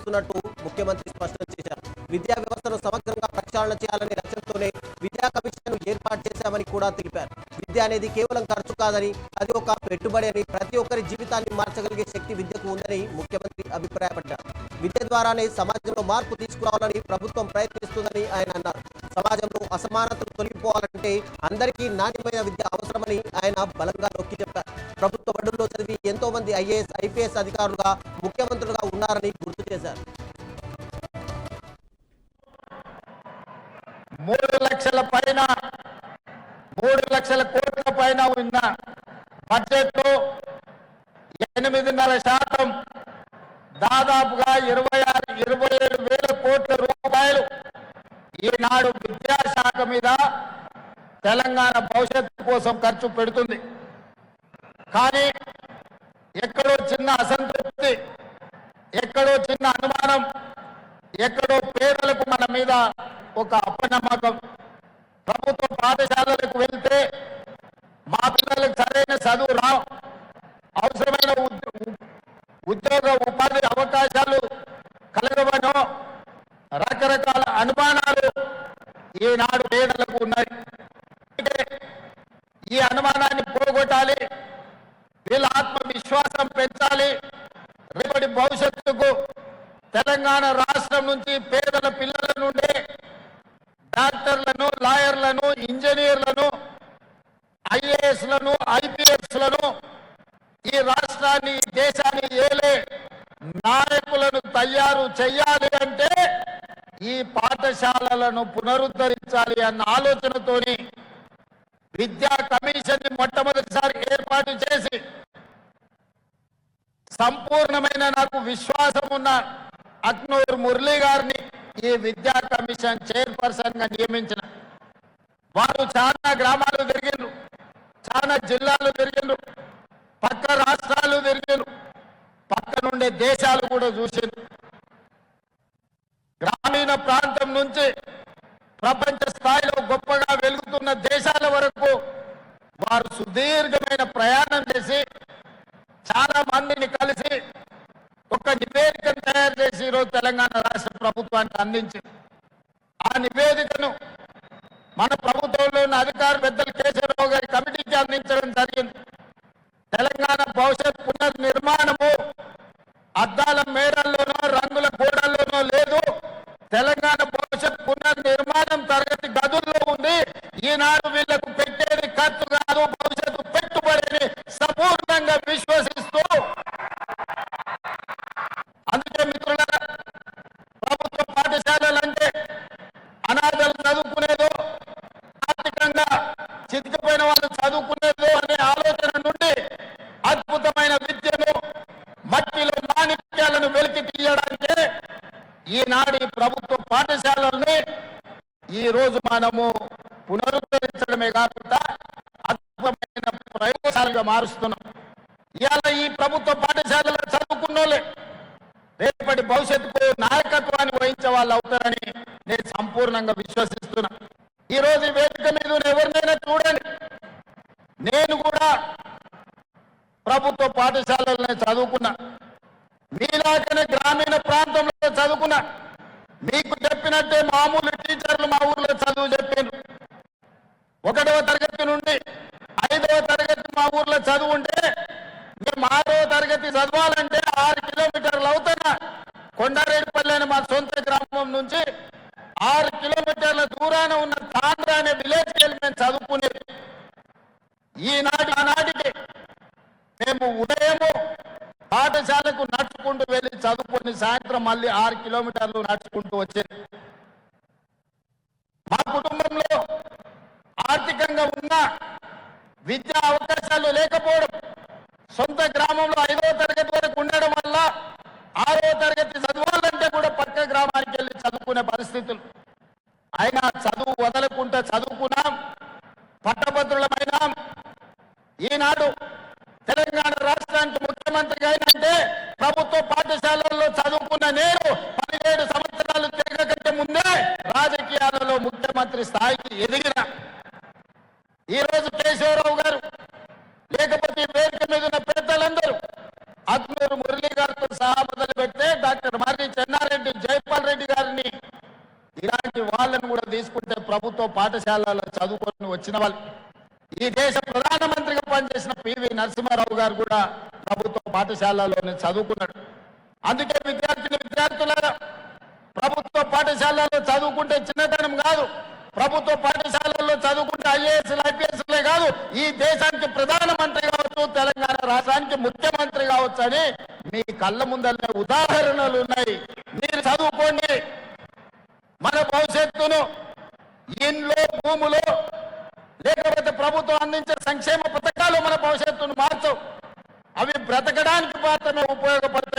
చేస్తున్నట్టు ముఖ్యమంత్రి స్పష్టం చేశారు. విద్యా వ్యవస్థను సమగ్రంగా ప్రక్షాళన చేయాలనే లక్ష్యంతోనే విద్యా కమిషన్ ఏర్పాటు చేశామని కూడా తెలిపారు. విద్య అనేది కేవలం ఖర్చు కాదని, అది ఒక పెట్టుబడి అని, ప్రతి ఒక్కరి జీవితాన్ని మార్చగలిగే శక్తి విద్యకు ఉందని ముఖ్యమంత్రి అభిప్రాయపడ్డారు. విద్య ద్వారానే సమాజంలో మార్పు తీసుకురావాలని ప్రభుత్వం ప్రయత్నిస్తుందని ఆయన అన్నారు. సమాజంలో అసమానతలు తొలగిపోవాలంటే అందరికీ నాణ్యమైన విద్య అవసరమని ఆయన బలంగా నొక్కి చెప్పారు. ప్రభుత్వ బడుల్లో చదివి ఎంతో మంది ఐఏఎస్, ఐపీఎస్ అధికారులుగా, ముఖ్యమంత్రులుగా ఉన్నారని గుర్తు చేశారు. 3 లక్షల పైన 3 లక్షల కోట్ల పైన ఉన్న బడ్జెట్ లో 8.5% దాదాపుగా 27 వేల కోట్ల రూపాయలు ఈనాడు విద్యాశాఖ మీద తెలంగాణ భవిష్యత్తు కోసం ఖర్చు పెడుతుంది. కానీ ఎక్కడో చిన్న అసంతృప్తి, ఎక్కడో చిన్న అనుమానం, ఎక్కడో పేదలకు మన మీద ఒక అపనమ్మకం. ప్రభుత్వ పాఠశాలలకు వెళ్తే మా పిల్లలకు సరైన చదువు రావు, అవసరమైన ఉద్యోగ ఉపాధి అవకాశాలు కలగవనో రకరకాల అనుమానాలు ఈనాడు పేదలకు ఉన్నాయి. ఈ అనుమానాన్ని పోగొట్టాలి, వీళ్ళ ఆత్మవిశ్వాసం పెంచాలి. రేపటి భవిష్యత్తుకు తెలంగాణ రాష్ట్రం నుంచి పేదల పిల్లల నుండి డాక్టర్లను, లాయర్లను, ఇంజనీర్లను, ఐఏఎస్లను, ఐపీఎస్లను, ఈ రాష్ట్రాన్ని, ఈ దేశాన్ని ఏలే నాయకులను తయారు చేయాలి అంటే ఈ పాఠశాలలను పునరుద్ధరించాలి అన్న ఆలోచనతోని విద్యా కమిషన్ ని మొట్టమొదటిసారి ఏర్పాటు చేసి సంపూర్ణమైన నాకు విశ్వాసం ఉన్న అక్నూరు మురళి గారిని ఈ విద్యా కమిషన్ చైర్పర్సన్ గా నియమించిన. వారు చాలా గ్రామాలు తిరిగిండ్రు, చాలా జిల్లాలు తిరిగిండ్రు, పక్క రాష్ట్రాలు తిరిగిండ్రు, పక్క నుండే దేశాలు కూడా చూసిండ్రు. గ్రామీణ ప్రాంతం నుంచి ప్రపంచ స్థాయిలో గొప్పగా వెలుగుతున్న దేశాల వరకు వారు సుదీర్ఘమైన ప్రయాణం చేసి చాలా మందిని కలిసి ఒక నివేదికను తయారు చేసి ఈరోజు తెలంగాణ రాష్ట్ర ప్రభుత్వానికి అందించింది. ఆ నివేదికను మన ప్రభుత్వంలోని అధికార పెద్దలు కేశవరావు గారి కమిటీకి అందించడం జరిగింది. తెలంగాణ భవిష్యత్ పునర్నిర్మాణము అద్దాల మేడల్లోనో రంగుల గోడల్లోనో లేదు. తెలంగాణ భవిష్యత్ పునర్నిర్మాణం తరగతి గదుల్లో ఉంది. ఈనాడు వీళ్లకు పెట్టేది ఖర్చు కాదు, భవిష్యత్తు పెట్టుబడిని సంపూర్ణంగా విశ్వసిస్తూ, అందుకే మిత్రులారా, ప్రభుత్వ పాఠశాలలు అంటే అనాథలు చదువుకునేదో, ఆర్థికంగా చితికిపోయిన వాళ్ళు చదువుకునేదో అనే ఆలోచన నుండి అద్భుతమైన విద్యను, మట్టిలో మాణిక్యాలను వెలికి తీయడానికి ఈనాడు ఈ ప్రభుత్వ పాఠశాలల్ని ఈ రోజు మనము పునరుద్ధరించడమే కాకుండా అద్భుతమైన ప్రయోగశాలగా మారుస్తున్నాం. ఇవాళ ఈ ప్రభుత్వ పాఠశాలలో చదువుకున్నోళ్ళే రేపటి భవిష్యత్తుకు నాయకత్వాన్ని వహించే వాళ్ళు అవుతారని నేను సంపూర్ణంగా విశ్వసిస్తున్నా. ఈ రోజు వేదిక మీద ఎవరినైనా చూడండి, నేను కూడా ప్రభుత్వ పాఠశాలలోనే చదువుకున్నా, మీలాగనే గ్రామీణ ప్రాంతంలో చదువుకున్నా. మీకు చెప్పినట్టే మామూలు టీచర్లు మా ఊర్లో చదువు చెప్పారు. 1వ తరగతి నుండి 5వ తరగతి మా ఊర్లో చదువు ఉంటే మేము 6వ తరగతి చదవాలంటే 6 కిలోమీటర్లు అవుతున్నా కొండారెడ్డిపల్లి అనే మా సొంత గ్రామం నుంచి 6 కిలోమీటర్ల దూరాన ఉన్న తాండ్ర అనే విలేజ్కి వెళ్ళి మేము చదువుకునేది. ఆనాటికి మేము ఉదయము పాఠశాలకు నడుచుకుంటూ వెళ్ళి చదువుకొని సాయంత్రం మళ్ళీ 6 కిలోమీటర్లు నడుచుకుంటూ వచ్చేది. మా కుటుంబంలో ఆర్థికంగా ఉన్న విద్యా అవకాశాలు లేకపోవడం, సొంత గ్రామంలో 5వ తరగతి వరకు ఉండడం వల్ల 6వ తరగతి చదవాలంటే కూడా పక్క గ్రామానికి వెళ్ళి చదువుకునే పరిస్థితులు. అయినా చదువు వదలకుండా చదువుకున్నాం, పట్టభద్రులమైనాం. ఈనాడు తెలంగాణ రాష్ట్రానికి ముఖ్యమంత్రిగా అయినంటే ప్రభుత్వ పాఠశాలల్లో చదువుకున్న నేను 17 సంవత్సరాలు తిరగకంటే ముందే రాజకీయాలలో ముఖ్యమంత్రి స్థాయికి ఎదిగిన. ఈ రోజు కేశవరావు గారు లేకపోతే వేదిక మీద ఉన్న పెద్దలందరూ అక్నూరు మురళి గారితో సహా మొదలు పెడితే డాక్టర్ మర్రి చెన్నా కూడా తీసుకుంటే ప్రభుత్వ పాఠశాలలో చదువుకొని వచ్చిన వాళ్ళు. ఈ దేశ ప్రధానమంత్రిగా పనిచేసిన పివి నరసింహారావు గారు కూడా ప్రభుత్వ పాఠశాలలోనే చదువుకున్నాడు. అందుకే విద్యార్థులారా, ప్రభుత్వ పాఠశాలలో చదువుకుంటే చిన్నతనం కాదు. ప్రభుత్వ పాఠశాలల్లో చదువుకుంటే ఐఏఎస్లు ఐపీఎస్లే కాదు, ఈ దేశానికి ప్రధానమంత్రి కావచ్చు, తెలంగాణ రాష్ట్రానికి ముఖ్యమంత్రి కావచ్చు అని మీ కళ్ళ ముందరనే ఉదాహరణలు ఉన్నాయి. మీరు చదువుకోండి. మన భవిష్యత్తును ఇంట్లో, భూములో, లేకపోతే ప్రభుత్వం అందించే సంక్షేమ పథకాలు మన భవిష్యత్తును మార్చవు. అవి బ్రతకడానికి మాత్రమే ఉపయోగపడతాయి.